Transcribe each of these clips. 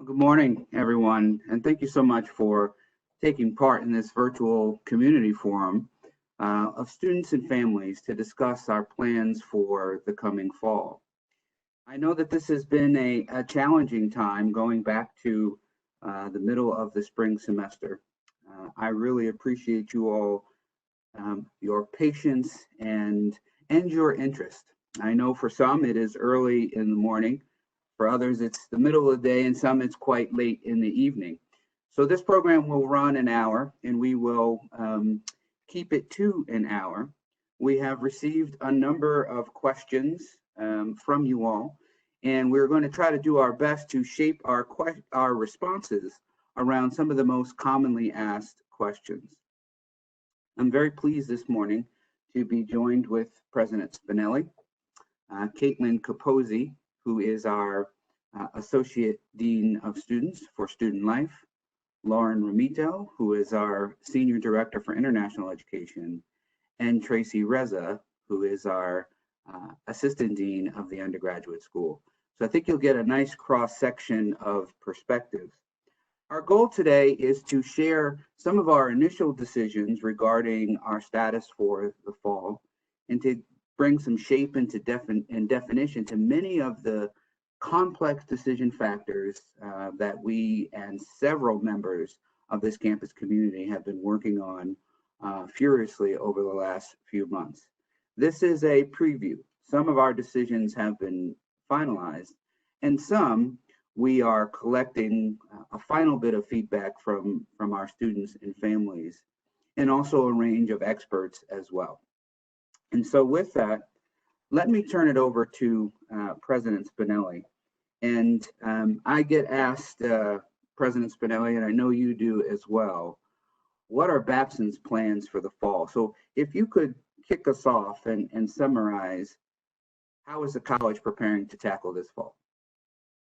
Good morning, everyone, and thank you so much for taking part in this virtual community forum of students and families to discuss our plans for the coming fall. I know that this has been a challenging time going back to the middle of the spring semester. I really appreciate you all, your patience and your interest. I know for some it is early in the morning. For others, it's the middle of the day, and some it's quite late in the evening. So this program will run an hour, and we will keep it to an hour. We have received a number of questions from you all, and we're going to try to do our best to shape our responses around some of the most commonly asked questions. I'm very pleased this morning to be joined with President Spinelli, Caitlin Capozzi, who is our Associate Dean of Students for Student Life, Lauren Ramito, who is our Senior Director for International Education, and Tracy Reza, who is our Assistant Dean of the Undergraduate School. So I think you'll get a nice cross-section of perspectives. Our goal today is to share some of our initial decisions regarding our status for the fall and to bring some shape and definition to many of the complex decision factors that we and several members of this campus community have been working on furiously over the last few months. This is a preview. Some of our decisions have been finalized, and some we are collecting a final bit of feedback from our students and families, and also a range of experts as well. And so with that, let me turn it over to President Spinelli. And I get asked, President Spinelli, and I know you do as well, what are Babson's plans for the fall? So if you could kick us off and summarize, how is the college preparing to tackle this fall?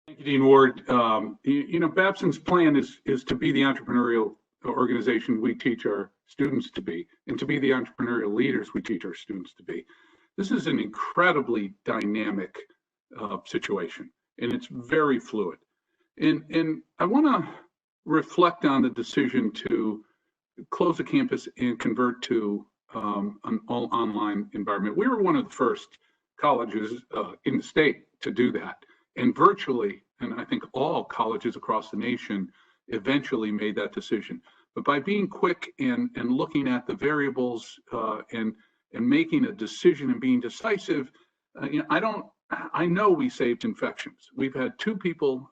Thank you, Dean Ward. Babson's plan is to be the entrepreneurial organization we teach our students to be, and to be the entrepreneurial leaders we teach our students to be. This is an incredibly dynamic situation, and it's very fluid. And I want to reflect on the decision to close the campus and convert to an all online environment. We were one of the first colleges in the state to do that. And virtually, and I think all colleges across the nation eventually made that decision. But by being quick and looking at the variables and making a decision and being decisive, I know we saved infections. We've had 2 people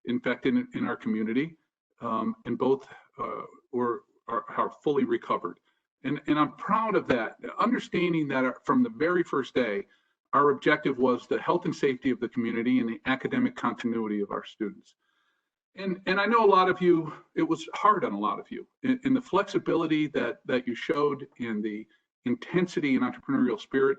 infected in our community, and both are fully recovered. And I'm proud of that, understanding that from the very first day, our objective was the health and safety of the community and the academic continuity of our students. And I know a lot of you, it was hard on a lot of you, and the flexibility that you showed and the intensity and entrepreneurial spirit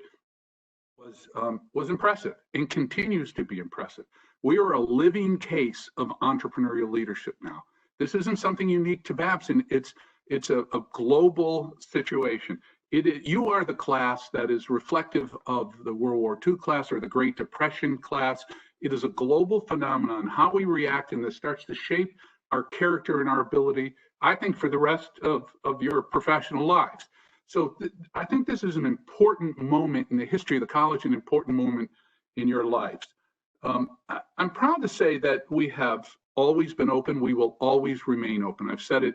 was impressive and continues to be impressive. We are a living case of entrepreneurial leadership now. This isn't something unique to Babson. It's a global situation. You are the class that is reflective of the World War II class or the Great Depression class. It is a global phenomenon, how we react, and this starts to shape our character and our ability, I think, for the rest of your professional lives. So I think this is an important moment in the history of the college, an important moment in your lives. I'm proud to say that we have always been open. We will always remain open. I've said it,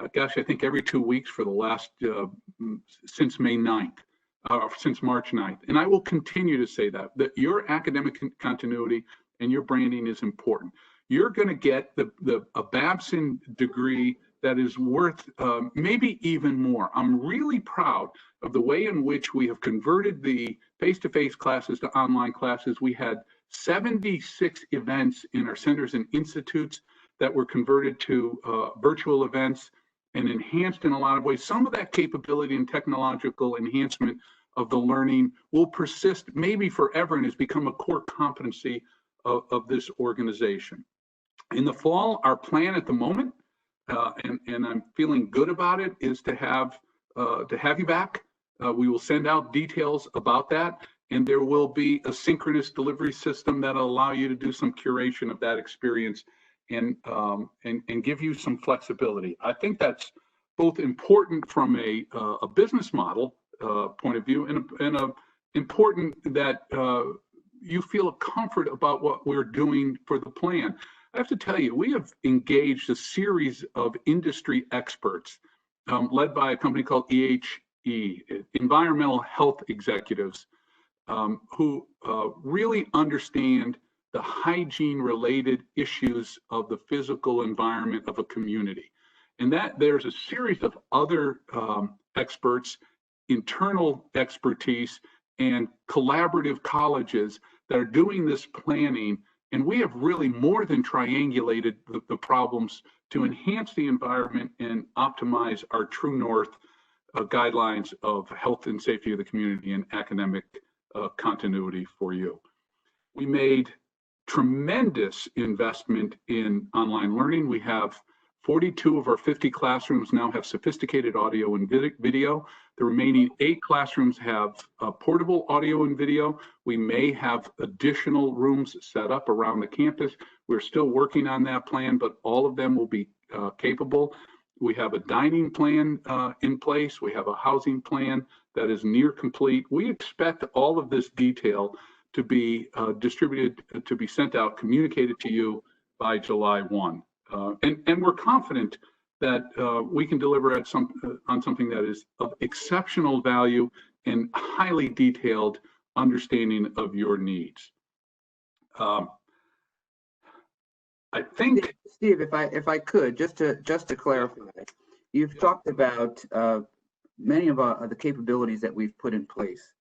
I think every 2 weeks for the last, since May 9th, since March 9th. And I will continue to say that your academic continuity and your branding is important. You're going to get a Babson degree that is worth maybe even more. I'm really proud of the way in which we have converted the face-to-face classes to online classes. We had 76 events in our centers and institutes that were converted to virtual events and enhanced in a lot of ways. Some of that capability and technological enhancement of the learning will persist maybe forever and has become a core competency of this organization. In the fall, our plan at the moment, and I'm feeling good about it, is to have you back. We will send out details about that, and there will be a synchronous delivery system that'll allow you to do some curation of that experience and give you some flexibility. I think that's both important from a business model point of view, and important that you feel a comfort about what we're doing for the plan. I have to tell you, we have engaged a series of industry experts led by a company called EHE, Environmental Health Executives, who really understand the hygiene-related issues of the physical environment of a community. And that there's a series of other experts, internal expertise, and collaborative colleges that are doing this planning. And we have really more than triangulated the problems to enhance the environment and optimize our true north guidelines of health and safety of the community and academic continuity for you. We made tremendous investment in online learning. We have 42 of our 50 classrooms now have sophisticated audio and video. The remaining 8 classrooms have portable audio and video. We may have additional rooms set up around the campus. We're still working on that plan, but all of them will be capable. We have a dining plan in place. We have a housing plan that is near complete. We expect all of this detail to be distributed, to be sent out, communicated to you by July 1. And we're confident that we can deliver on something that is of exceptional value and highly detailed understanding of your needs. I think, Steve, if I could, just to clarify, you've talked about many of the capabilities that we've put in place.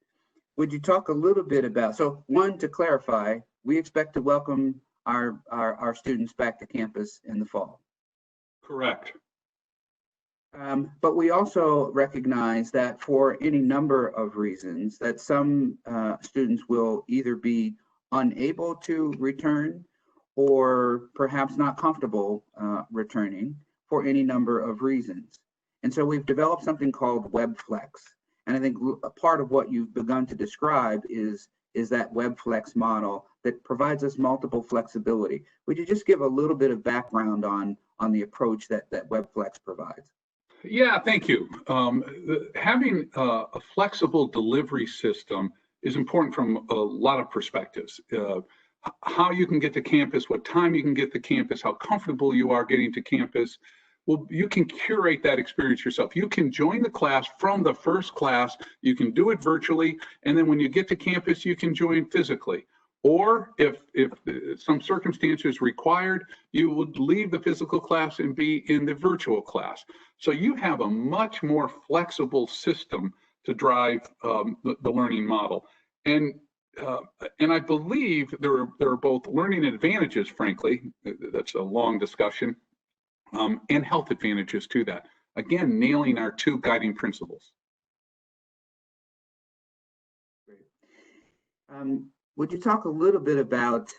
Would you talk a little bit about, so one, to clarify, we expect to welcome our students back to campus in the fall. Correct. But we also recognize that for any number of reasons that some students will either be unable to return or perhaps not comfortable returning for any number of reasons. And so we've developed something called WebFlex. And I think a part of what you've begun to describe is that WebFlex model that provides us multiple flexibility. Would you just give a little bit of background on the approach that WebFlex provides? Yeah, thank you. Having a flexible delivery system is important from a lot of perspectives. How you can get to campus, what time you can get to campus, how comfortable you are getting to campus. Well, you can curate that experience yourself. You can join the class from the first class. You can do it virtually. And then when you get to campus, you can join physically. Or if some circumstances required, you would leave the physical class and be in the virtual class. So you have a much more flexible system to drive the learning model. And I believe there are both learning advantages, frankly, that's a long discussion, and health advantages to that. Again, nailing our 2 guiding principles. Great. Would you talk a little bit about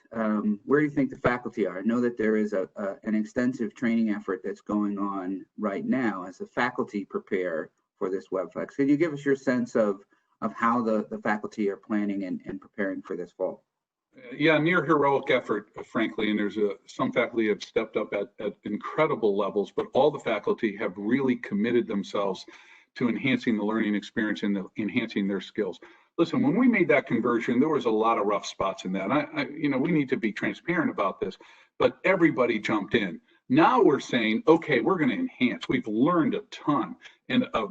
where you think the faculty are? I know that there is an extensive training effort that's going on right now as the faculty prepare for this WebFlex. Could you give us your sense of how the faculty are planning and preparing for this fall? Yeah, near heroic effort, frankly, and there's some faculty have stepped up at incredible levels, but all the faculty have really committed themselves to enhancing the learning experience and enhancing their skills. Listen, when we made that conversion, there was a lot of rough spots in that. We need to be transparent about this, but everybody jumped in. Now we're saying, okay, we're going to enhance. We've learned a ton, and a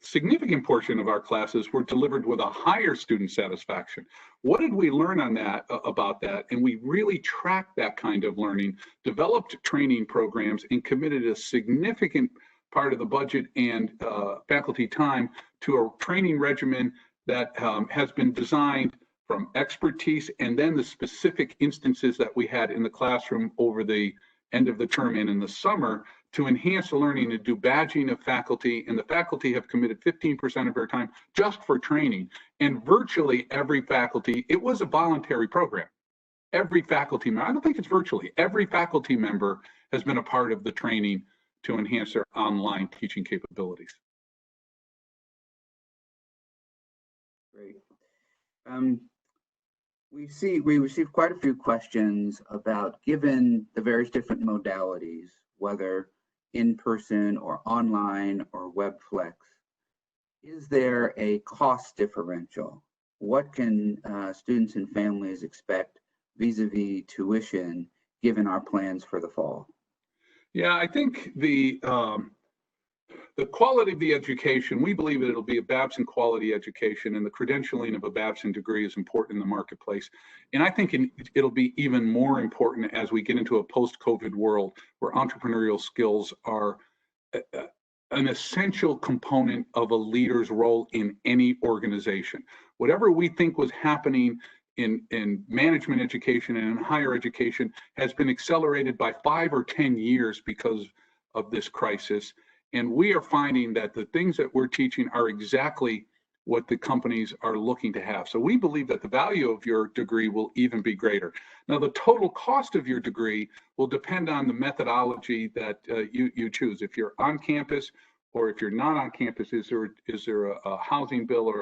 significant portion of our classes were delivered with a higher student satisfaction. What did we learn on that about that? And we really tracked that kind of learning, developed training programs, and committed a significant part of the budget and faculty time to a training regimen that has been designed from expertise and then the specific instances that we had in the classroom over the end of the term and in the summer to enhance the learning and do badging of faculty. And the faculty have committed 15% of their time just for training. And virtually every faculty, it was a voluntary program. Every faculty member, I don't think it's virtually, every faculty member has been a part of the training to enhance their online teaching capabilities. Great. We received quite a few questions about, given the various different modalities, whether in person or online or WebFlex, is there a cost differential? What can students and families expect vis-a-vis tuition given our plans for the fall? Yeah, I think the quality of the education, we believe that it'll be a Babson quality education, and the credentialing of a Babson degree is important in the marketplace. And I think it'll be even more important as we get into a post-COVID world where entrepreneurial skills are an essential component of a leader's role in any organization. Whatever we think was happening in management education and in higher education has been accelerated by 5 or 10 years because of this crisis. And we are finding that the things that we're teaching are exactly what the companies are looking to have. So we believe that the value of your degree will even be greater. Now, the total cost of your degree will depend on the methodology that you choose. If you're on campus or if you're not on campus, is there a housing bill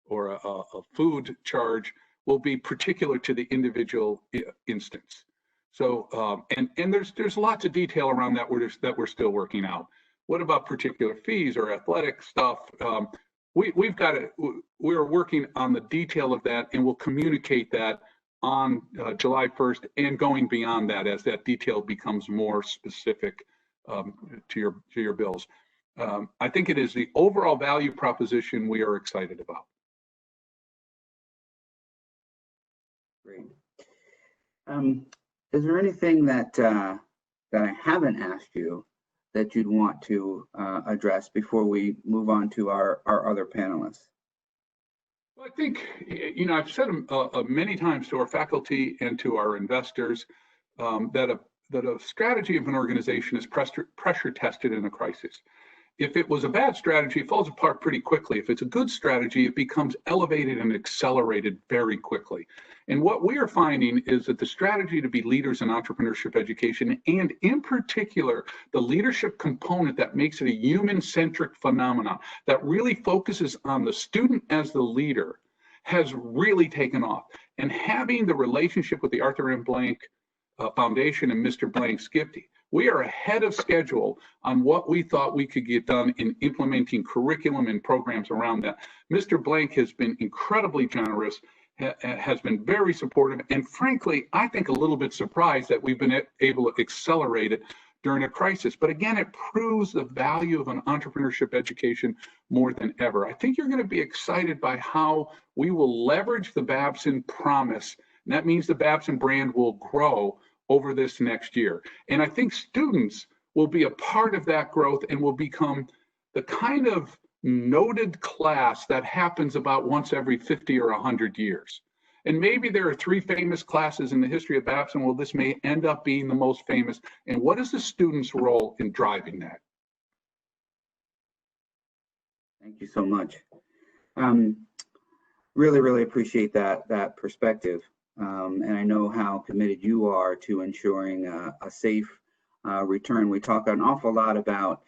or a food charge, will be particular to the individual instance. So, and there's lots of detail around that we're still working out. What about particular fees or athletic stuff? We're working on the detail of that, and we'll communicate that on July 1st and going beyond that as that detail becomes more specific to your bills. I think it is the overall value proposition we are excited about. Great. Is there anything that I haven't asked you that you'd want to address before we move on to our other panelists? Well, I think, I've said many times to our faculty and to our investors that a strategy of an organization is pressure tested in a crisis. If it was a bad strategy, it falls apart pretty quickly. If it's a good strategy, it becomes elevated and accelerated very quickly. And what we are finding is that the strategy to be leaders in entrepreneurship education, and in particular, the leadership component that makes it a human-centric phenomenon that really focuses on the student as the leader, has really taken off. And having the relationship with the Arthur M. Blank Foundation and Mr. Blank's gift, we are ahead of schedule on what we thought we could get done in implementing curriculum and programs around that. Mr. Blank has been incredibly generous, has been very supportive, and frankly, I think a little bit surprised that we've been able to accelerate it during a crisis. But again, it proves the value of an entrepreneurship education more than ever. I think you're going to be excited by how we will leverage the Babson promise. And that means the Babson brand will grow over this next year. And I think students will be a part of that growth and will become the kind of noted class that happens about once every 50 or 100 years. And maybe there are 3 famous classes in the history of Babson. Well, this may end up being the most famous. And what is the student's role in driving that? Thank you so much. Really appreciate that perspective. And I know how committed you are to ensuring a safe return. We talk an awful lot about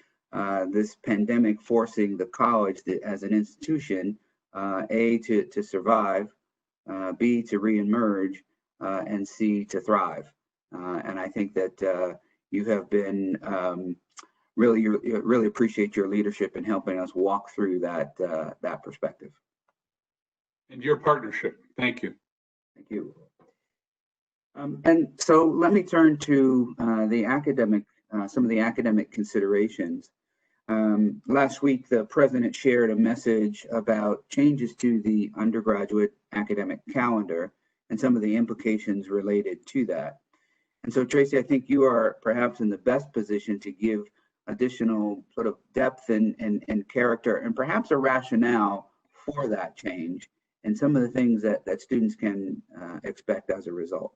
this pandemic forcing the college as an institution, A, to survive, B, to reemerge, and C, to thrive. And I think that you have been really appreciate your leadership in helping us walk through that perspective. And your partnership. Thank you. Thank you. And so let me turn to some of the academic considerations. Last week, the president shared a message about changes to the undergraduate academic calendar and some of the implications related to that. And so, Tracy, I think you are perhaps in the best position to give additional sort of depth and character and perhaps a rationale for that change and some of the things that students can expect as a result.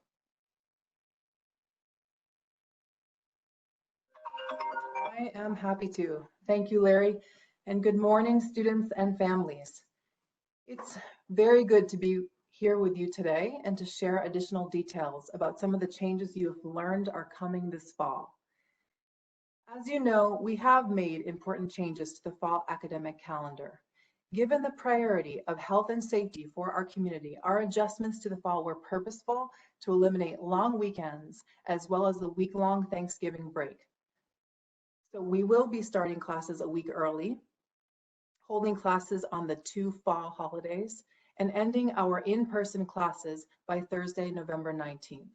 I am happy to. Thank you, Larry, and good morning, students and families. It's very good to be here with you today and to share additional details about some of the changes you have learned are coming this fall. As you know, we have made important changes to the fall academic calendar, Given the priority of health and safety for our community, our adjustments to the fall were purposeful to eliminate long weekends as well as the week-long Thanksgiving break. So we will be starting classes a week early, holding classes on the 2 fall holidays, and ending our in-person classes by Thursday, November 19th.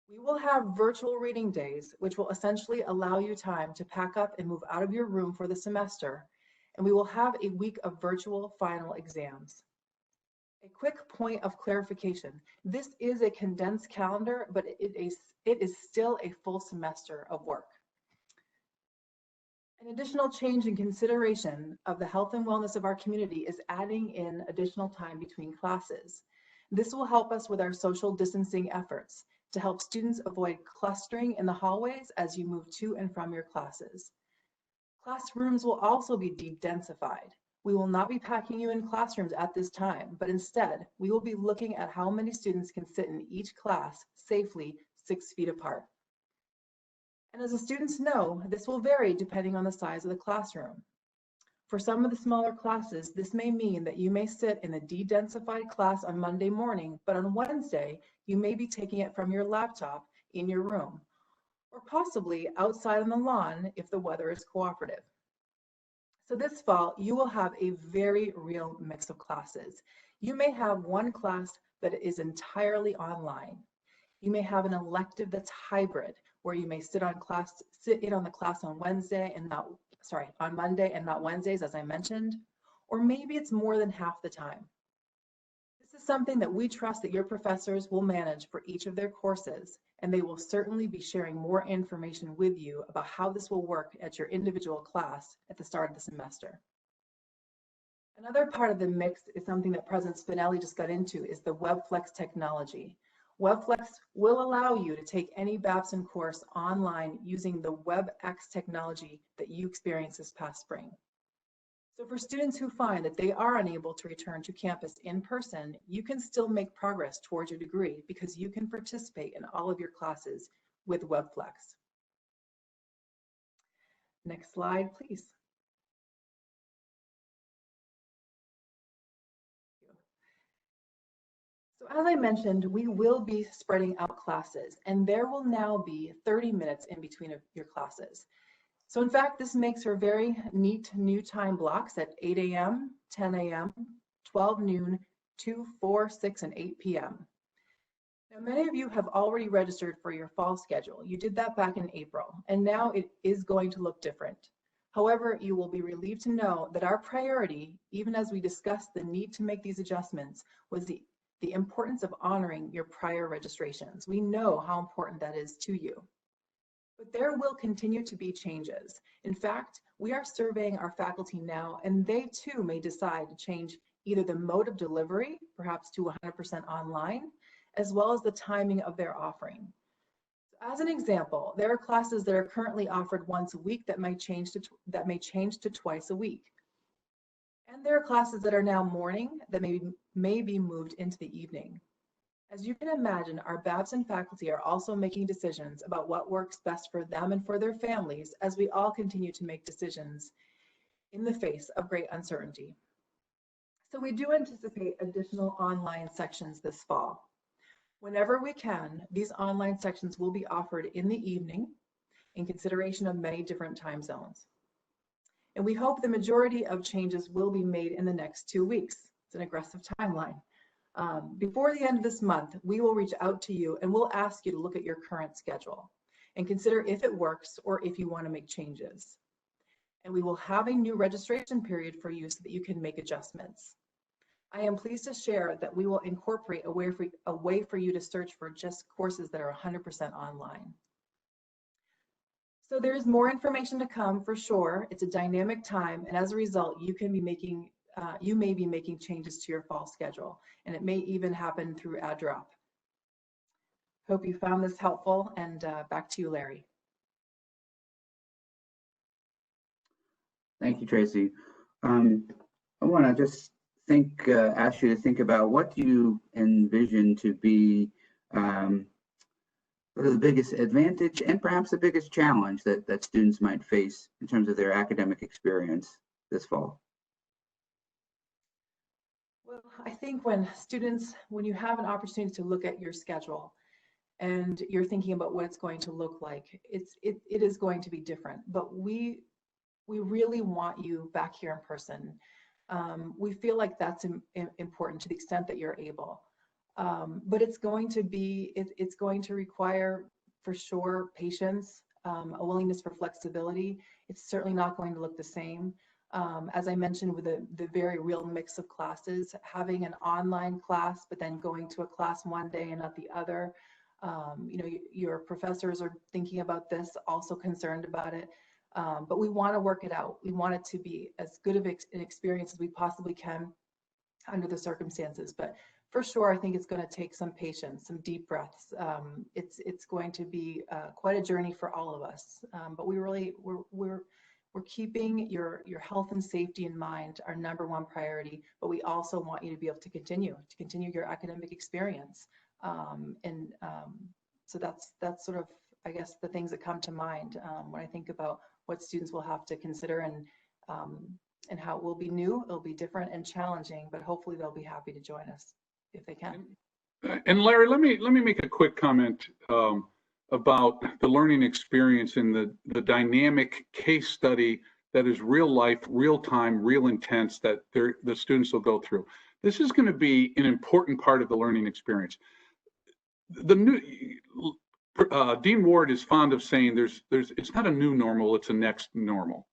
We will have virtual reading days, which will essentially allow you time to pack up and move out of your room for the semester, and we will have a week of virtual final exams. A quick point of clarification, this is a condensed calendar, but it is still a full semester of work. An additional change in consideration of the health and wellness of our community is adding in additional time between classes. This will help us with our social distancing efforts to help students avoid clustering in the hallways as you move to and from your classes. Classrooms will also be de-densified. We will not be packing you in classrooms at this time, but instead, we will be looking at how many students can sit in each class safely 6 feet apart. And as the students know, this will vary depending on the size of the classroom. For some of the smaller classes, this may mean that you may sit in a de-densified class on Monday morning, but on Wednesday, you may be taking it from your laptop in your room, or possibly outside on the lawn if the weather is cooperative. So this fall, you will have a very real mix of classes. You may have one class that is entirely online. You may have an elective that's hybrid, where you may sit in on the class on Monday and not Wednesdays, as I mentioned, or maybe it's more than half the time. This is something that we trust that your professors will manage for each of their courses, and they will certainly be sharing more information with you about how this will work at your individual class at the start of the semester. Another part of the mix is something that President Spinelli just got into, is the WebFlex technology. WebFlex will allow you to take any Babson course online using the WebEx technology that you experienced this past spring. So for students who find that they are unable to return to campus in person, you can still make progress towards your degree because you can participate in all of your classes with WebFlex. Next slide, please. So as I mentioned, we will be spreading out classes, and there will now be 30 minutes in between your classes. So in fact, this makes for very neat new time blocks at 8 a.m., 10 a.m., 12 noon, 2, 4, 6, and 8 p.m. Now, many of you have already registered for your fall schedule. You did that back in April, and now it is going to look different. However, you will be relieved to know that our priority, even as we discussed the need to make these adjustments, was the importance of honoring your prior registrations. We know how important that is to you. But there will continue to be changes. In fact, we are surveying our faculty now, and they too may decide to change either the mode of delivery, perhaps to 100% online, as well as the timing of their offering. As an example, there are classes that are currently offered once a week that may change to twice a week. And there are classes that are now morning that may be moved into the evening. As you can imagine, our Babson faculty are also making decisions about what works best for them and for their families as we all continue to make decisions in the face of great uncertainty. So we do anticipate additional online sections this fall. Whenever we can, these online sections will be offered in the evening in consideration of many different time zones. And we hope the majority of changes will be made in the next 2 weeks. It's an aggressive timeline. Before the end of this month, we will reach out to you and we'll ask you to look at your current schedule and consider if it works or if you want to make changes. And we will have a new registration period for you so that you can make adjustments. I am pleased to share that we will incorporate a way for you to search for just courses that are 100% online. So there is more information to come for sure. It's a dynamic time, and as a result, you may be making changes to your fall schedule, and it may even happen through add drop. Hope you found this helpful, and back to you, Larry. Thank you, Tracy. I want to just ask you to think about what do you envision to be what are the biggest advantage and perhaps the biggest challenge that students might face in terms of their academic experience this fall? Well, I think when you have an opportunity to look at your schedule and you're thinking about what it's going to look like, it is going to be different. But we really want you back here in person. We feel like that's important to the extent that you're able. But it's going to require, for sure, patience, a willingness for flexibility. It's certainly not going to look the same. As I mentioned, with the very real mix of classes, having an online class, but then going to a class one day and not the other. Your professors are thinking about this, also concerned about it. But we want to work it out. We want it to be as good of an experience as we possibly can under the circumstances. But for sure, I think it's going to take some patience, some deep breaths. It's going to be quite a journey for all of us. But we're keeping your health and safety in mind, our number one priority. But we also want you to be able to continue your academic experience. So that's sort of, I guess, the things that come to mind when I think about what students will have to consider and how it will be new, it'll be different and challenging, but hopefully they'll be happy to join us if they can. And Larry, let me make a quick comment about the learning experience and the dynamic case study that is real life, real time, real intense that the students will go through. This is going to be an important part of the learning experience. Dean Ward is fond of saying it's not a new normal, it's a next normal.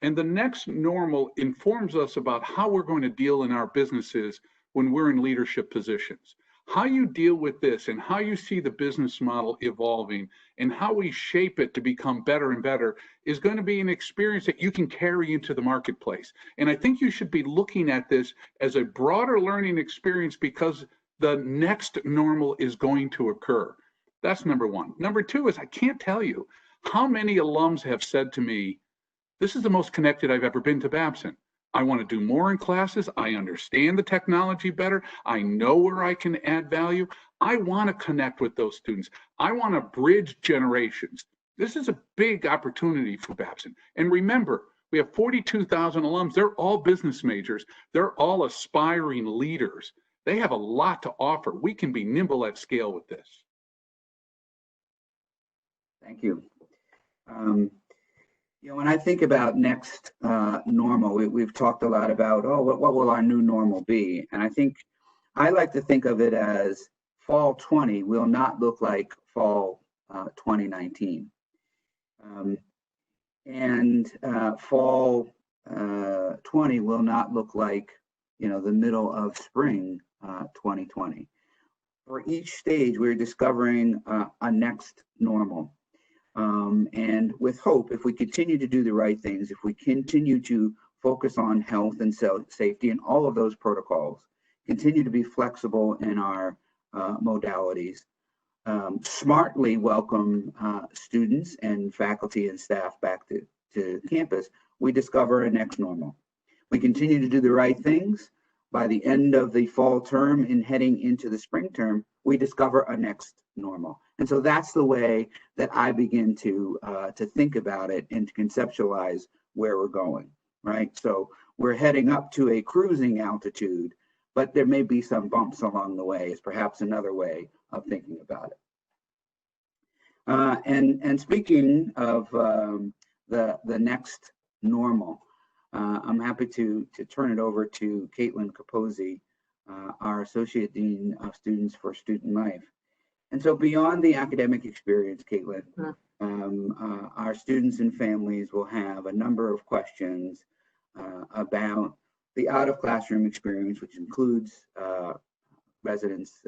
And the next normal informs us about how we're going to deal in our businesses when we're in leadership positions. How you deal with this and how you see the business model evolving and how we shape it to become better and better is going to be an experience that you can carry into the marketplace. And I think you should be looking at this as a broader learning experience because the next normal is going to occur. That's number one. Number two is I can't tell you how many alums have said to me, this is the most connected I've ever been to Babson. I want to do more in classes. I understand the technology better. I know where I can add value. I want to connect with those students. I want to bridge generations. This is a big opportunity for Babson. And remember, we have 42,000 alums. They're all business majors. They're all aspiring leaders. They have a lot to offer. We can be nimble at scale with this. Thank you. When I think about next normal, we've talked a lot about, what will our new normal be? And I like to think of it as fall 20 will not look like fall 2019. And fall 20 will not look like, the middle of spring 2020. For each stage, we're discovering a next normal. And with hope, if we continue to do the right things, if we continue to focus on health and safety and all of those protocols, continue to be flexible in our modalities, smartly welcome students and faculty and staff back to campus, we discover a next normal. We continue to do the right things. By the end of the fall term and heading into the spring term, we discover a next normal. And so that's the way that I begin to think about it and to conceptualize where we're going, right? So we're heading up to a cruising altitude, but there may be some bumps along the way is perhaps another way of thinking about it. And speaking of the next normal, I'm happy to turn it over to Caitlin Capozzi, our Associate Dean of Students for Student Life. And so beyond the academic experience, Caitlin, our students and families will have a number of questions about the out-of-classroom experience, which includes residence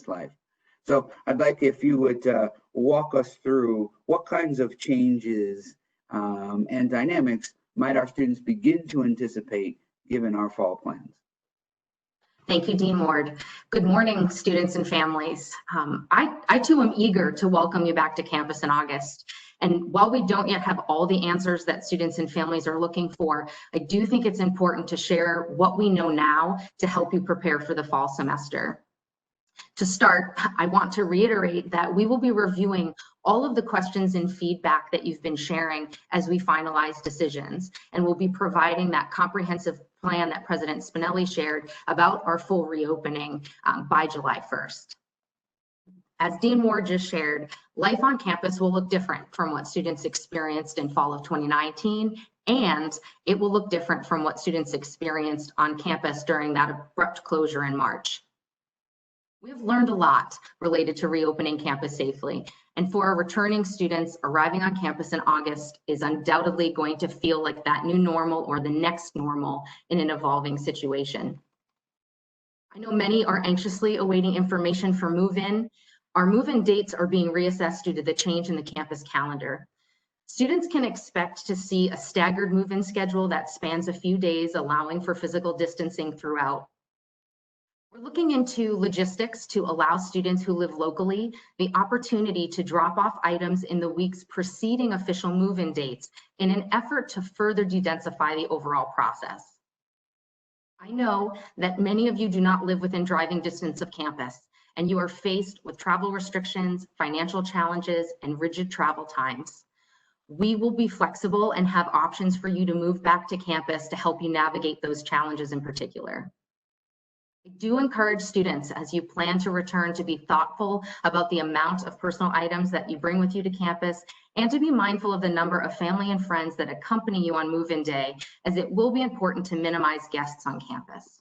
life. So I'd like if you would walk us through what kinds of changes and dynamics might our students begin to anticipate given our fall plans? Thank you, Dean Ward. Good morning, students and families. I too am eager to welcome you back to campus in August. And while we don't yet have all the answers that students and families are looking for, I do think it's important to share what we know now to help you prepare for the fall semester. To start, I want to reiterate that we will be reviewing all of the questions and feedback that you've been sharing as we finalize decisions, and we'll be providing that comprehensive plan that President Spinelli shared about our full reopening by July 1st. As Dean Ward just shared, life on campus will look different from what students experienced in fall of 2019, and it will look different from what students experienced on campus during that abrupt closure in March. We have learned a lot related to reopening campus safely, and for our returning students, arriving on campus in August is undoubtedly going to feel like that new normal or the next normal in an evolving situation. I know many are anxiously awaiting information for move-in. Our move-in dates are being reassessed due to the change in the campus calendar. Students can expect to see a staggered move-in schedule that spans a few days, allowing for physical distancing throughout. We're looking into logistics to allow students who live locally the opportunity to drop off items in the weeks preceding official move-in dates in an effort to further de-densify the overall process. I know that many of you do not live within driving distance of campus, and you are faced with travel restrictions, financial challenges, and rigid travel times. We will be flexible and have options for you to move back to campus to help you navigate those challenges in particular. I do encourage students, as you plan to return, to be thoughtful about the amount of personal items that you bring with you to campus, and to be mindful of the number of family and friends that accompany you on move-in day, as it will be important to minimize guests on campus.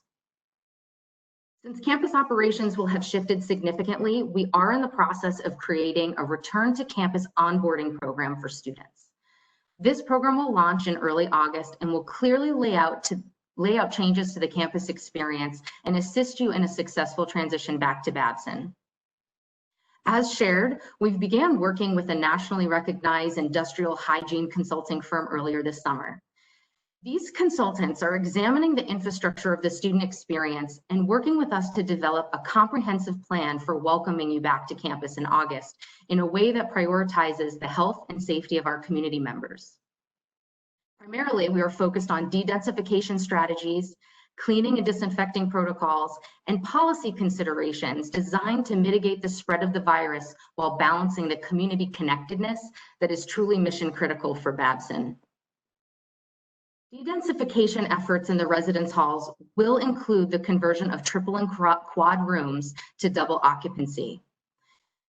Since campus operations will have shifted significantly, we are in the process of creating a return to campus onboarding program for students. This program will launch in early August and will clearly lay out changes to the campus experience and assist you in a successful transition back to Babson. As shared, we've began working with a nationally recognized industrial hygiene consulting firm earlier this summer. These consultants are examining the infrastructure of the student experience and working with us to develop a comprehensive plan for welcoming you back to campus in August in a way that prioritizes the health and safety of our community members. Primarily, we are focused on de-densification strategies, cleaning and disinfecting protocols, and policy considerations designed to mitigate the spread of the virus while balancing the community connectedness that is truly mission critical for Babson. De-densification efforts in the residence halls will include the conversion of triple and quad rooms to double occupancy.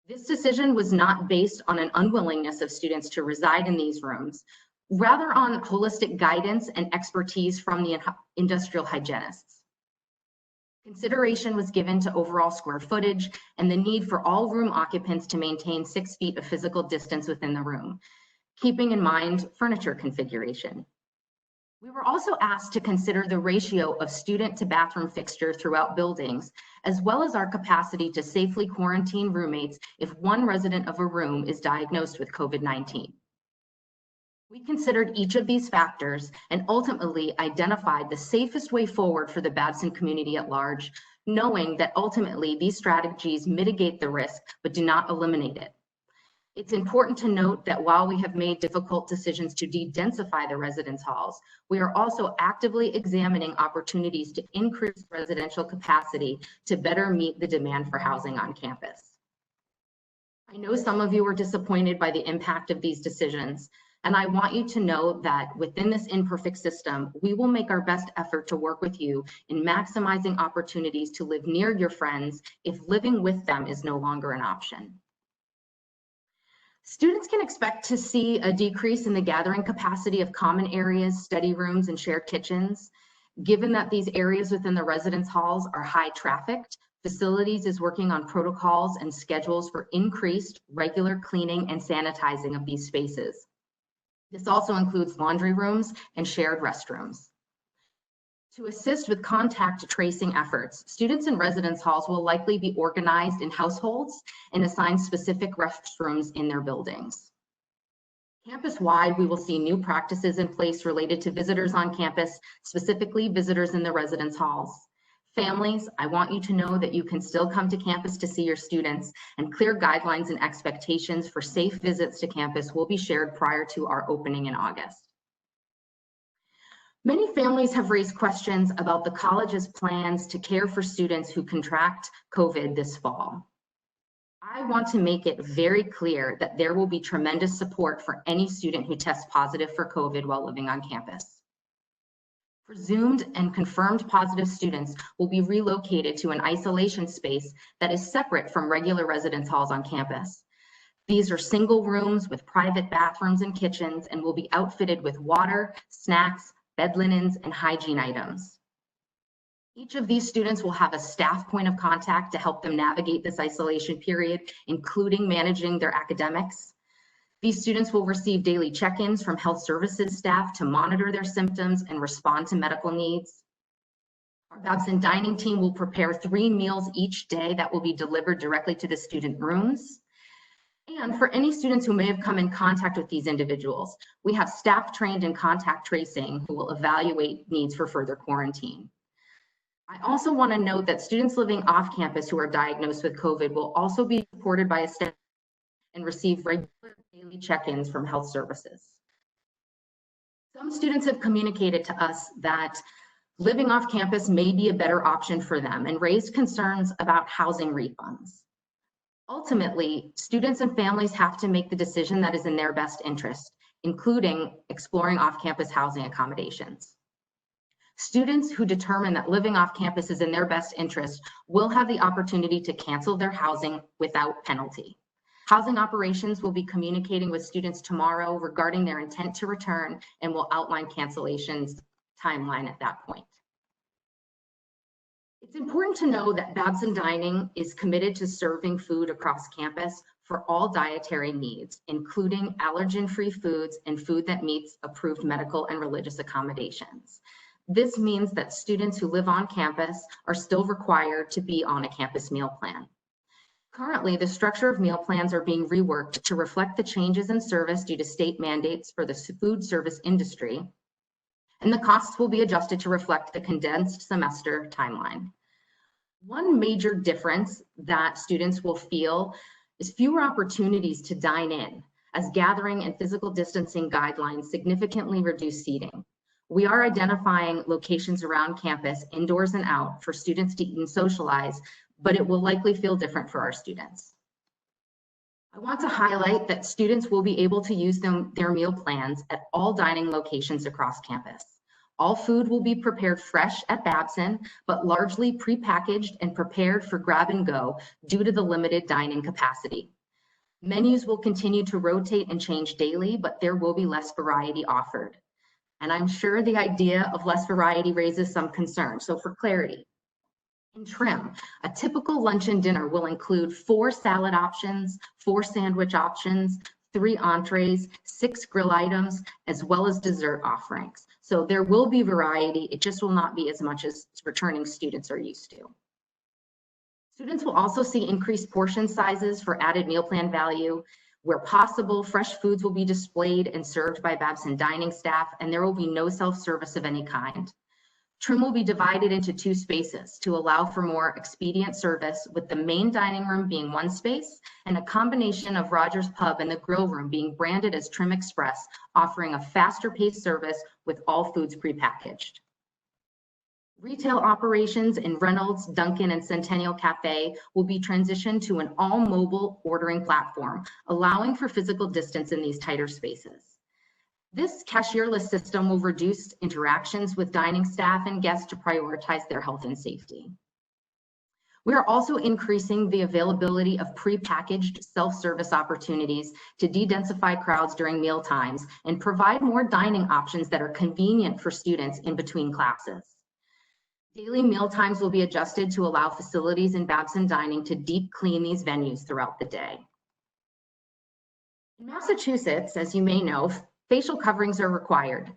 This decision was not based on an unwillingness of students to reside in these rooms, rather on holistic guidance and expertise from the industrial hygienists. Consideration was given to overall square footage and the need for all room occupants to maintain 6 feet of physical distance within the room, keeping in mind furniture configuration. We were also asked to consider the ratio of student to bathroom fixture throughout buildings, as well as our capacity to safely quarantine roommates if one resident of a room is diagnosed with COVID-19. We considered each of these factors and ultimately identified the safest way forward for the Babson community at large, knowing that ultimately these strategies mitigate the risk but do not eliminate it. It's important to note that while we have made difficult decisions to de-densify the residence halls, we are also actively examining opportunities to increase residential capacity to better meet the demand for housing on campus. I know some of you are disappointed by the impact of these decisions, and I want you to know that within this imperfect system, we will make our best effort to work with you in maximizing opportunities to live near your friends if living with them is no longer an option. Students can expect to see a decrease in the gathering capacity of common areas, study rooms, and shared kitchens. Given that these areas within the residence halls are high trafficked, facilities is working on protocols and schedules for increased regular cleaning and sanitizing of these spaces. This also includes laundry rooms and shared restrooms. To assist with contact tracing efforts, students in residence halls will likely be organized in households and assigned specific restrooms in their buildings. Campus-wide, we will see new practices in place related to visitors on campus, specifically visitors in the residence halls. Families, I want you to know that you can still come to campus to see your students, and clear guidelines and expectations for safe visits to campus will be shared prior to our opening in August. Many families have raised questions about the college's plans to care for students who contract COVID this fall. I want to make it very clear that there will be tremendous support for any student who tests positive for COVID while living on campus. Presumed and confirmed positive students will be relocated to an isolation space that is separate from regular residence halls on campus. These are single rooms with private bathrooms and kitchens and will be outfitted with water, snacks, bed linens, and hygiene items. Each of these students will have a staff point of contact to help them navigate this isolation period, including managing their academics. These students will receive daily check-ins from health services staff to monitor their symptoms and respond to medical needs. Our Babson dining team will prepare 3 meals each day that will be delivered directly to the student rooms. And for any students who may have come in contact with these individuals, we have staff trained in contact tracing who will evaluate needs for further quarantine. I also want to note that students living off campus who are diagnosed with COVID will also be supported by a staff and receive regular daily check-ins from health services. Some students have communicated to us that living off campus may be a better option for them and raised concerns about housing refunds. Ultimately, students and families have to make the decision that is in their best interest, including exploring off-campus housing accommodations. Students who determine that living off campus is in their best interest will have the opportunity to cancel their housing without penalty. Housing operations will be communicating with students tomorrow regarding their intent to return and will outline cancellations timeline at that point. It's important to know that Babson Dining is committed to serving food across campus for all dietary needs, including allergen-free foods and food that meets approved medical and religious accommodations. This means that students who live on campus are still required to be on a campus meal plan. Currently, the structure of meal plans are being reworked to reflect the changes in service due to state mandates for the food service industry, and the costs will be adjusted to reflect the condensed semester timeline. One major difference that students will feel is fewer opportunities to dine in, as gathering and physical distancing guidelines significantly reduce seating. We are identifying locations around campus, indoors and out, for students to eat and socialize, but it will likely feel different for our students. I want to highlight that students will be able to use their meal plans at all dining locations across campus. All food will be prepared fresh at Babson, but largely prepackaged and prepared for grab and go due to the limited dining capacity. Menus will continue to rotate and change daily, but there will be less variety offered. And I'm sure the idea of less variety raises some concern. So for clarity, in trim, a typical lunch and dinner will include 4 salad options, 4 sandwich options, 3 entrees, 6 grill items, as well as dessert offerings. So there will be variety, it just will not be as much as returning students are used to. Students will also see increased portion sizes for added meal plan value. Where possible, fresh foods will be displayed and served by Babson dining staff, and there will be no self-service of any kind. Trim will be divided into 2 spaces to allow for more expedient service, with the main dining room being 1 space and a combination of Rogers Pub and the grill room being branded as Trim Express, offering a faster paced service with all foods prepackaged. Retail operations in Reynolds, Duncan, and Centennial Cafe will be transitioned to an all-mobile ordering platform, allowing for physical distance in these tighter spaces. This cashierless system will reduce interactions with dining staff and guests to prioritize their health and safety. We are also increasing the availability of prepackaged self-service opportunities to de-densify crowds during meal times and provide more dining options that are convenient for students in between classes. Daily meal times will be adjusted to allow facilities in Babson Dining to deep clean these venues throughout the day. In Massachusetts, as you may know, facial coverings are required.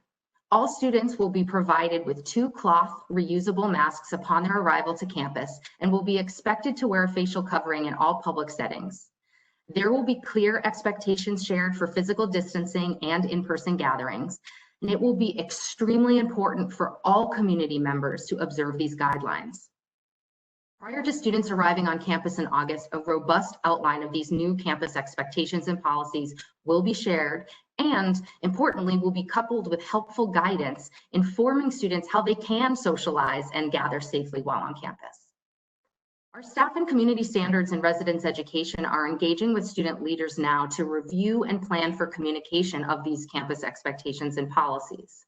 All students will be provided with 2 cloth reusable masks upon their arrival to campus and will be expected to wear a facial covering in all public settings. There will be clear expectations shared for physical distancing and in-person gatherings, and it will be extremely important for all community members to observe these guidelines. Prior to students arriving on campus in August, a robust outline of these new campus expectations and policies will be shared, and importantly, will be coupled with helpful guidance, informing students how they can socialize and gather safely while on campus. Our staff and community standards and residence education are engaging with student leaders now to review and plan for communication of these campus expectations and policies.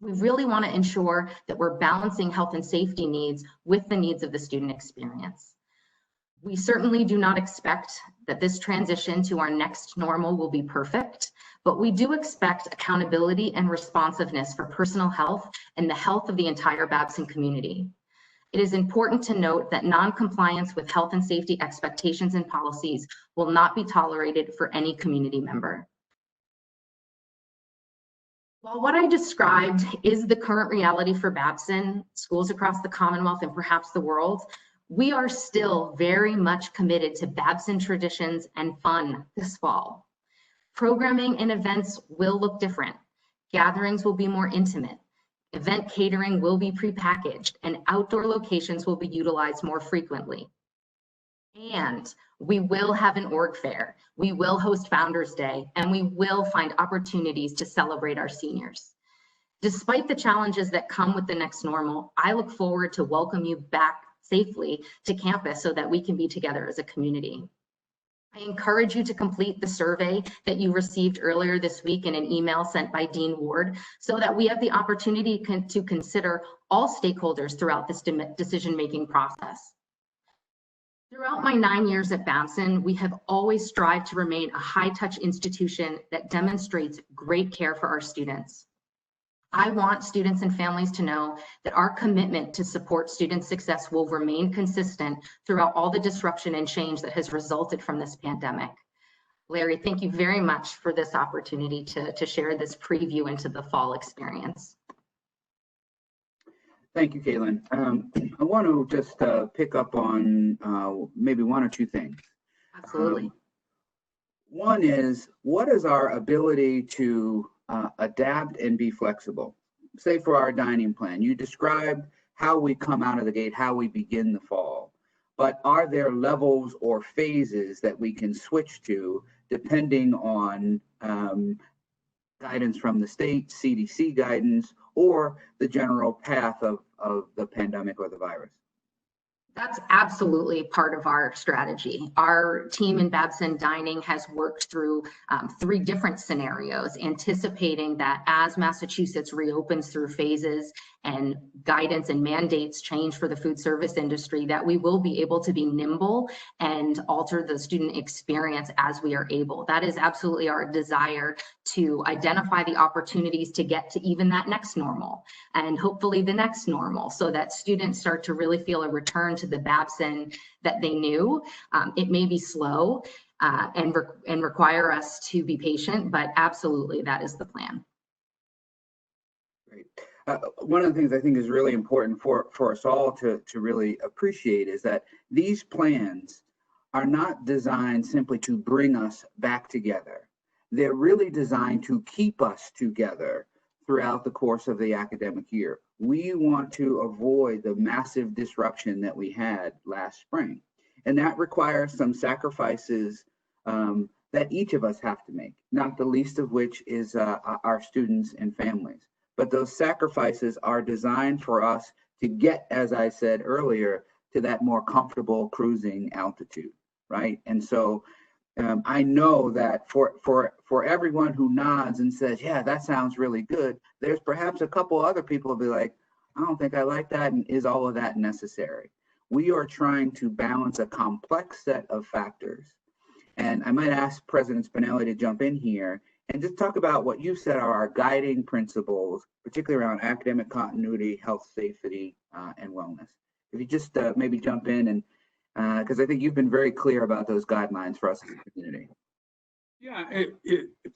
We really want to ensure that we're balancing health and safety needs with the needs of the student experience. We certainly do not expect that this transition to our next normal will be perfect, but we do expect accountability and responsiveness for personal health and the health of the entire Babson community. It is important to note that non-compliance with health and safety expectations and policies will not be tolerated for any community member. While what I described is the current reality for Babson, schools across the Commonwealth, and perhaps the world, we are still very much committed to Babson traditions and fun this fall. Programming and events will look different. Gatherings will be more intimate. Event catering will be prepackaged, and outdoor locations will be utilized more frequently. And we will have an org fair, we will host Founders Day, and we will find opportunities to celebrate our seniors. Despite the challenges that come with the next normal, I look forward to welcome you back safely to campus so that we can be together as a community. I encourage you to complete the survey that you received earlier this week in an email sent by Dean Ward so that we have the opportunity to consider all stakeholders throughout this decision-making process. Throughout my 9 years at Babson, we have always strived to remain a high-touch institution that demonstrates great care for our students. I want students and families to know that our commitment to support student success will remain consistent throughout all the disruption and change that has resulted from this pandemic. Larry, thank you very much for this opportunity to share this preview into the fall experience. Thank you, Caitlin. I want to just pick up on maybe one or two things. Absolutely. One is, what is our ability to adapt and be flexible? Say for our dining plan, you described how we come out of the gate, how we begin the fall, but are there levels or phases that we can switch to depending on guidance from the state, CDC guidance, or the general path of the pandemic or the virus? That's absolutely part of our strategy. Our team in Babson Dining has worked through 3 different scenarios, anticipating that as Massachusetts reopens through phases and guidance and mandates change for the food service industry, that we will be able to be nimble and alter the student experience as we are able. That is absolutely our desire, to identify the opportunities to get to even that next normal and hopefully the next normal, so that students start to really feel a return to the Babson that they knew. It may be slow and require us to be patient, but absolutely that is the plan. Great. One of the things I think is really important for us all to really appreciate is that these plans are not designed simply to bring us back together. They're really designed to keep us together throughout the course of the academic year. We want to avoid the massive disruption that we had last spring. And that requires some sacrifices that each of us have to make, not the least of which is our students and families. But those sacrifices are designed for us to get, as I said earlier, to that more comfortable cruising altitude, right? And so I know that for everyone who nods and says, yeah, that sounds really good, there's perhaps a couple other people who'll be like, I don't think I like that, and is all of that necessary? We are trying to balance a complex set of factors. And I might ask President Spinelli to jump in here and just talk about what you said are our guiding principles, particularly around academic continuity, health, safety, and wellness. If you just maybe jump in, and because I think you've been very clear about those guidelines for us as a community. Yeah,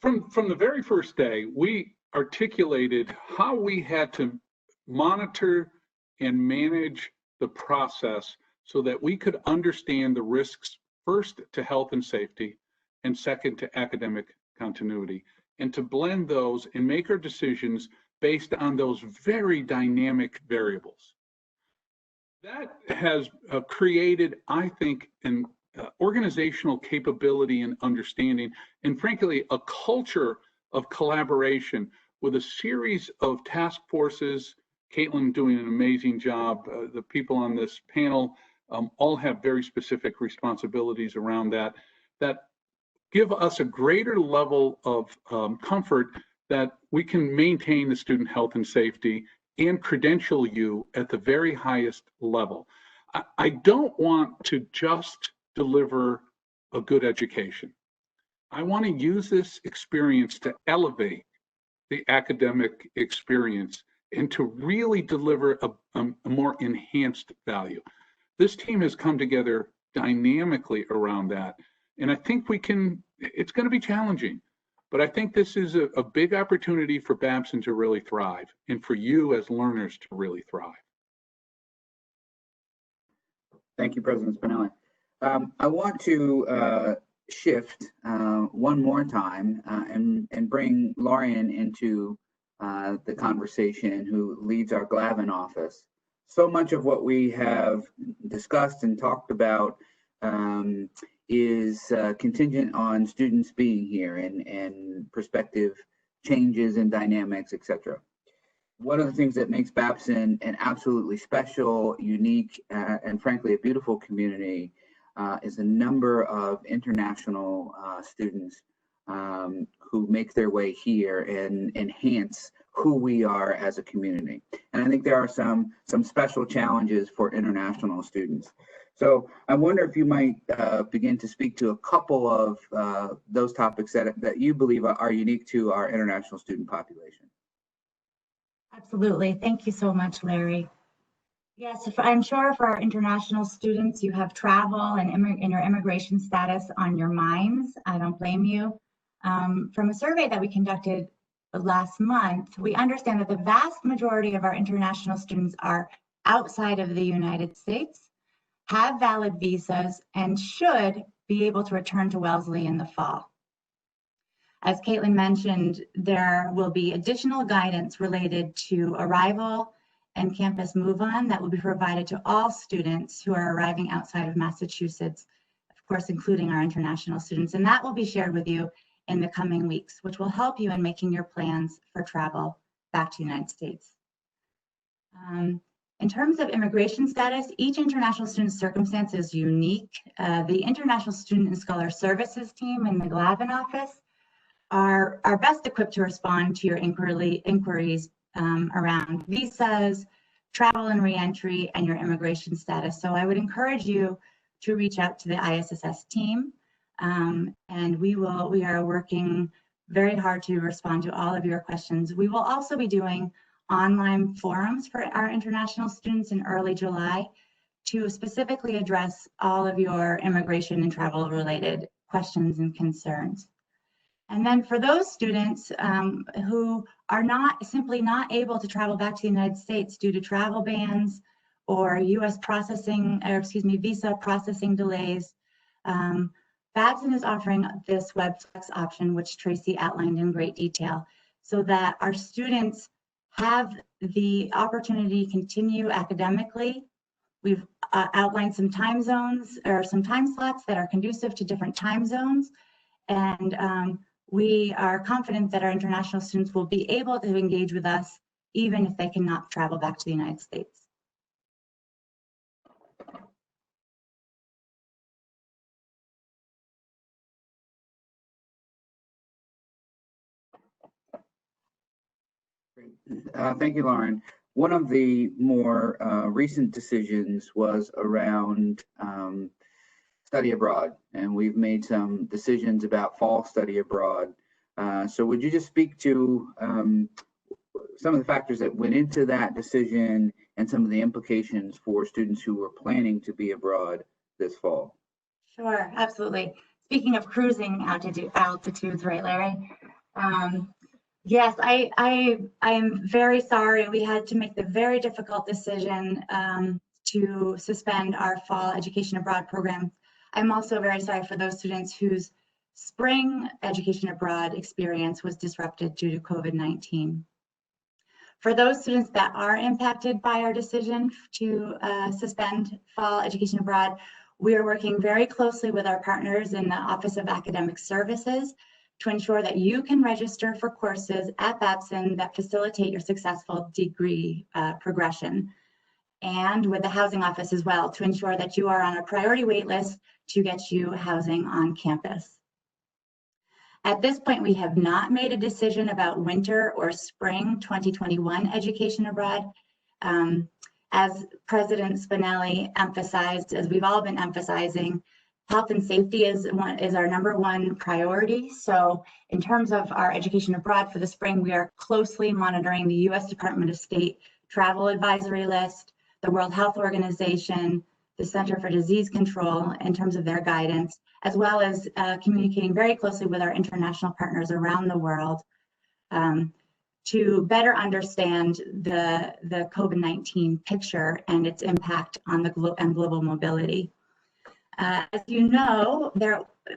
from the very first day, we articulated how we had to monitor and manage the process so that we could understand the risks, first to health and safety, and second to academic continuity, and to blend those and make our decisions based on those very dynamic variables. That has created, I think, and organizational capability and understanding, and frankly, a culture of collaboration with a series of task forces. Caitlin doing an amazing job. The people on this panel all have very specific responsibilities around that give us a greater level of comfort that we can maintain the student health and safety and credential you at the very highest level. I don't want to just deliver a good education. I want to use this experience to elevate the academic experience and to really deliver a more enhanced value. This team has come together dynamically around that. And I think we can, it's going to be challenging, but I think this is a big opportunity for Babson to really thrive and for you as learners to really thrive. Thank you, President Spinelli. I want to shift one more time and bring Lorian into the conversation, who leads our Glavin office. So much of what we have discussed and talked about is contingent on students being here and perspective changes and dynamics, etc. One of the things that makes Babson an absolutely special, unique, and frankly a beautiful community is a number of international students who make their way here and enhance who we are as a community. And I think there are some special challenges for international students. So I wonder if you might begin to speak to a couple of those topics that you believe are unique to our international student population. Absolutely. Thank you so much, Larry. Yes, I'm sure for our international students, you have travel and your immigration status on your minds. I don't blame you. From a survey that we conducted last month, we understand that the vast majority of our international students are outside of the United States, have valid visas, and should be able to return to Wellesley in the fall. As Caitlin mentioned, there will be additional guidance related to arrival and campus move-on that will be provided to all students who are arriving outside of Massachusetts, of course, including our international students. And that will be shared with you in the coming weeks, which will help you in making your plans for travel back to the United States. In terms of immigration status, each international student's circumstance is unique. The International Student and Scholar Services team in the Glavin office are best equipped to respond to your inquiries around visas, travel and reentry, and your immigration status. So I would encourage you to reach out to the ISSS team, and we are working very hard to respond to all of your questions. We will also be doing online forums for our international students in early July to specifically address all of your immigration and travel related questions and concerns. And then for those students who are simply not able to travel back to the United States due to travel bans or visa processing delays, Babson is offering this WebFlex option, which Tracy outlined in great detail, so that our students have the opportunity to continue academically. We've outlined some time zones or some time slots that are conducive to different time zones. And we are confident that our international students will be able to engage with us even if they cannot travel back to the United States. Thank you, Lauren. One of the more recent decisions was around study abroad, and we've made some decisions about fall study abroad. So would you just speak to some of the factors that went into that decision and some of the implications for students who were planning to be abroad this fall? Sure, absolutely. Speaking of cruising altitudes, right, Larry? Yes, I am very sorry. We had to make the very difficult decision to suspend our fall education abroad program. I'm also very sorry for those students whose spring education abroad experience was disrupted due to COVID-19. For those students that are impacted by our decision to suspend fall education abroad, We are working very closely with our partners in the Office of Academic Services to ensure that you can register for courses at Babson that facilitate your successful degree progression, and with the housing office as well, to ensure that you are on a priority wait list to get you housing on campus. At this point, we have not made a decision about winter or spring 2021 education abroad. As President Spinelli emphasized, as we've all been emphasizing, health and safety is our #1 priority. So in terms of our education abroad for the spring, we are closely monitoring the U.S. Department of State travel advisory list, the World Health Organization, the Center for Disease Control in terms of their guidance, as well as communicating very closely with our international partners around the world to better understand the COVID-19 picture and its impact on the global mobility. As you know,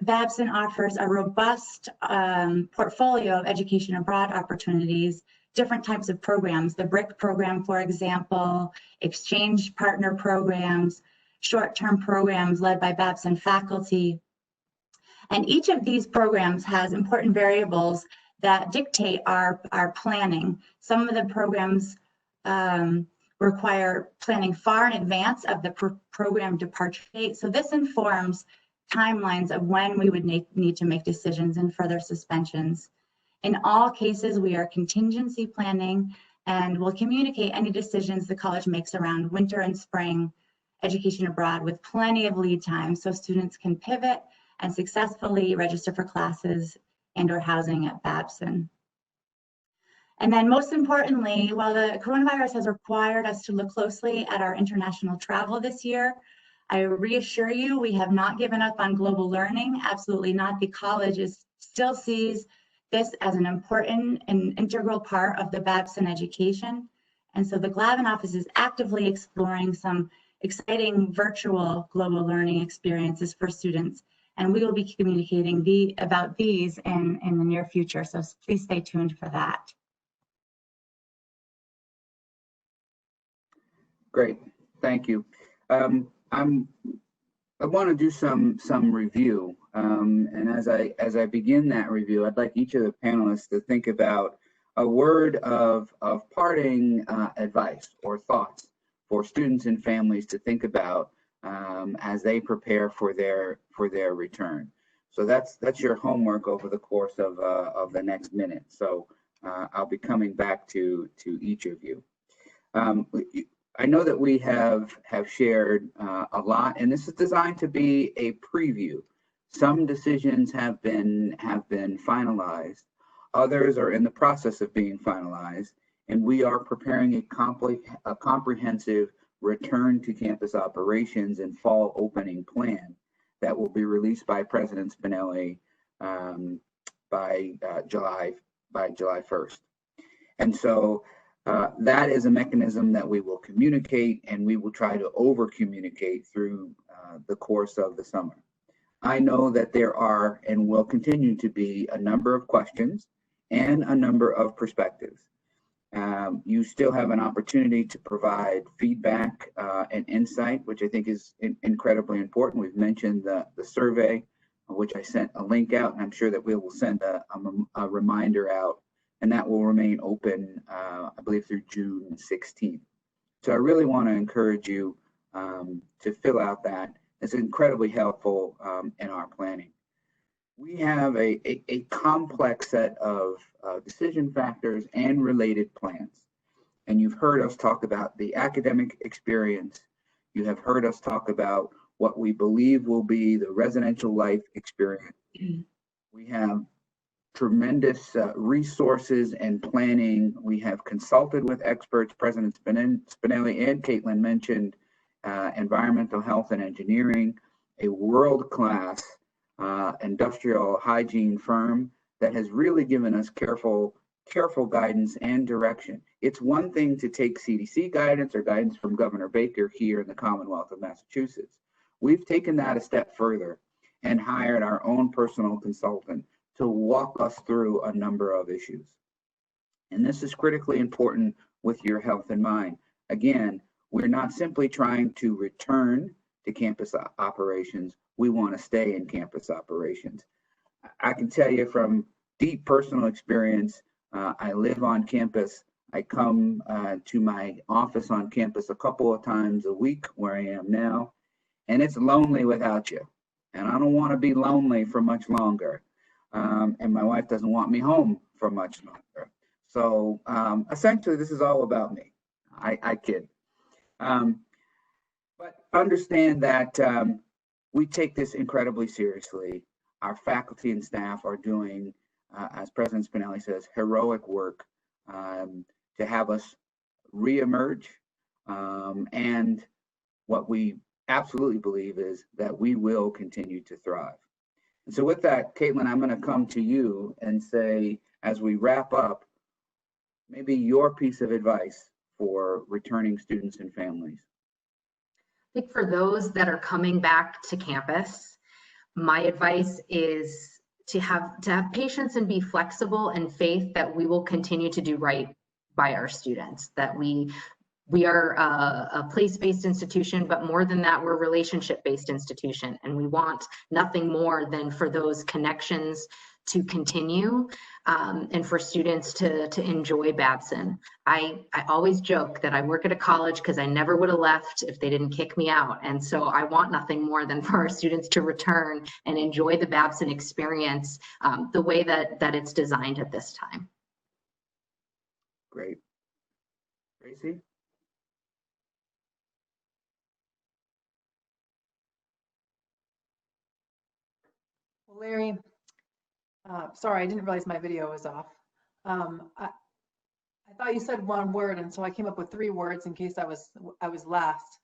Babson offers a robust portfolio of education abroad opportunities, different types of programs, the BRIC program, for example, exchange partner programs, short-term programs led by Babson faculty. And each of these programs has important variables that dictate our planning. Some of the programs require planning far in advance of the program departure date. So this informs timelines of when we would need to make decisions and further suspensions. In all cases, we are contingency planning and will communicate any decisions the college makes around winter and spring education abroad with plenty of lead time so students can pivot and successfully register for classes and/or housing at Babson. And then most importantly, while the coronavirus has required us to look closely at our international travel this year, I reassure you, we have not given up on global learning. Absolutely not. The college still sees this as an important and integral part of the Babson education. And so the Glavin office is actively exploring some exciting virtual global learning experiences for students. And we will be communicating about these in the near future. So please stay tuned for that. Great, thank you. I want to do some review, and as I begin that review, I'd like each of the panelists to think about a word of parting advice or thoughts for students and families to think about as they prepare for their return. So that's your homework over the course of the next minute. So I'll be coming back to each of you. I know that we have shared a lot, and this is designed to be a preview. Some decisions have been finalized, others are in the process of being finalized, and we are preparing a comprehensive return to campus operations and fall opening plan that will be released by President Spinelli by July 1st. And so that is a mechanism that we will communicate, and we will try to over communicate through the course of the summer. I know that there are and will continue to be a number of questions and a number of perspectives. You still have an opportunity to provide feedback and insight, which I think is incredibly important. We've mentioned the survey, which I sent a link out, and I'm sure that we will send a reminder out, and that will remain open, I believe, through June 16th. So I really want to encourage you to fill out that. It's incredibly helpful in our planning. We have a complex set of decision factors and related plans. And you've heard us talk about the academic experience. You have heard us talk about what we believe will be the residential life experience. We have tremendous resources and planning. We have consulted with experts. President Spinelli and Caitlin mentioned environmental health and engineering, a world-class industrial hygiene firm that has really given us careful guidance and direction. It's one thing to take CDC guidance or guidance from Governor Baker here in the Commonwealth of Massachusetts. We've taken that a step further and hired our own personal consultant to walk us through a number of issues. And this is critically important with your health in mind. Again, we're not simply trying to return to campus operations. We want to stay in campus operations. I can tell you from deep personal experience, I live on campus. I come to my office on campus a couple of times a week where I am now, and it's lonely without you. And I don't want to be lonely for much longer. And my wife doesn't want me home for much longer. So essentially, this is all about me. I kid. But understand that we take this incredibly seriously. Our faculty and staff are doing, as President Spinelli says, heroic work to have us reemerge. And what we absolutely believe is that we will continue to thrive. And so with that, Caitlin, I'm going to come to you and say, as we wrap up, maybe your piece of advice for returning students and families. I think for those that are coming back to campus, my advice is to have patience and be flexible and faith that we will continue to do right by our students, that we are a place-based institution, but more than that, we're a relationship-based institution, and we want nothing more than for those connections to continue and for students to enjoy Babson. I always joke that I work at a college because I never would have left if they didn't kick me out. And so I want nothing more than for our students to return and enjoy the Babson experience the way that it's designed at this time. Great. Tracy? Well, Larry, sorry, I didn't realize my video was off. I thought you said one word, and so I came up with 3 words in case I was last.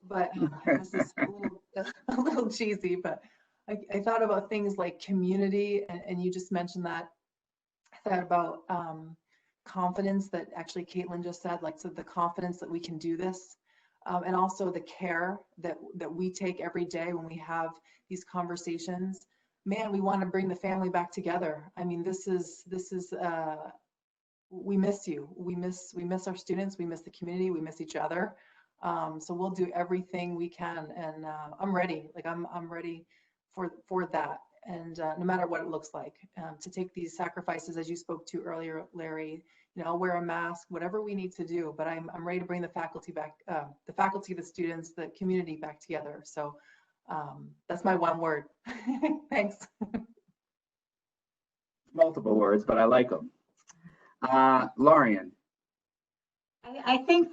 But this is a little cheesy, but I thought about things like community, and you just mentioned that. I thought about confidence that actually Caitlin just said, like, so the confidence that we can do this, and also the care that we take every day when we have these conversations. Man, we want to bring the family back together. I mean, this is we miss you. We miss our students. We miss the community. We miss each other. So we'll do everything we can, and I'm ready. Like I'm ready for that. And no matter what it looks like, to take these sacrifices, as you spoke to earlier, Larry. You know, I'll wear a mask, whatever we need to do. But I'm ready to bring the faculty back, the faculty, the students, the community back together. So that's my one word. Thanks. Multiple words, but I like them. Lorian. I think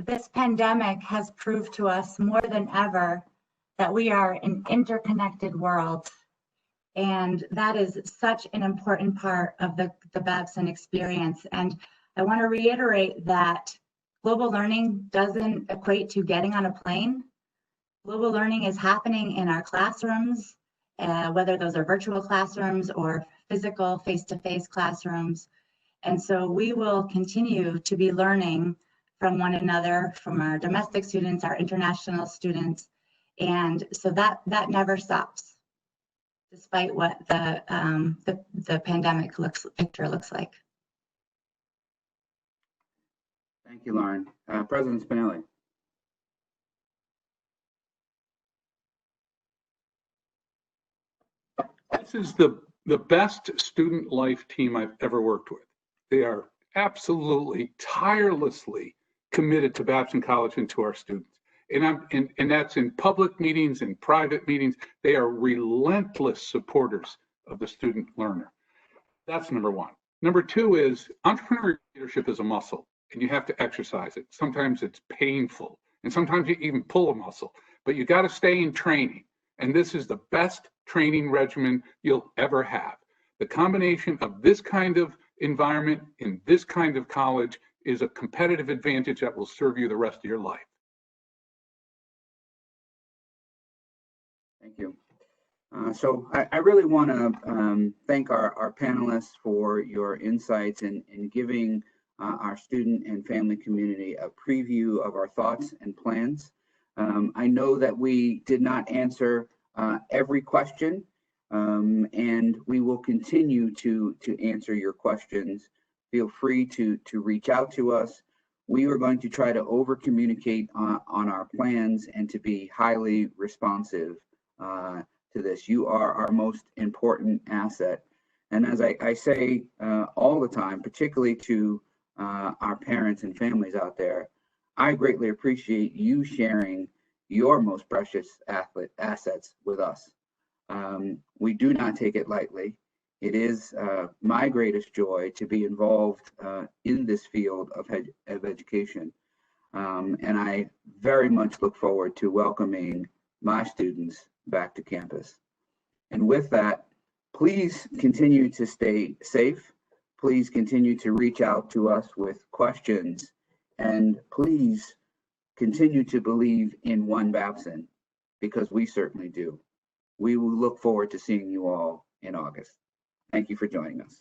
this pandemic has proved to us more than ever that we are an interconnected world. And that is such an important part of the Babson experience. And I want to reiterate that global learning doesn't equate to getting on a plane. Global learning is happening in our classrooms, whether those are virtual classrooms or physical face-to-face classrooms. And so we will continue to be learning from one another, from our domestic students, our international students. And so that never stops, despite what the pandemic picture looks like. Thank you, Lauren. President Spinelli. This is the best student life team I've ever worked with. They are absolutely tirelessly committed to Babson College and to our students. And that's in public meetings and private meetings. They are relentless supporters of the student learner. That's number one. Number two is entrepreneurial leadership is a muscle, and you have to exercise it. Sometimes it's painful, and sometimes you even pull a muscle, but you got to stay in training. And this is the best training regimen you'll ever have. The combination of this kind of environment in this kind of college is a competitive advantage that will serve you the rest of your life. Thank you. So I really want to thank our panelists for your insights in giving our student and family community a preview of our thoughts and plans. I know that we did not answer every question, and we will continue to answer your questions. Feel free to reach out to us. We are going to try to over-communicate on our plans and to be highly responsive to this. You are our most important asset. And as I say all the time, particularly to our parents and families out there, I greatly appreciate you sharing your most precious assets with us. We do not take it lightly. It is my greatest joy to be involved in this field of education. And I very much look forward to welcoming my students back to campus. And with that, please continue to stay safe. Please continue to reach out to us with questions. And please continue to believe in one Babson, because we certainly do. We will look forward to seeing you all in August. Thank you for joining us.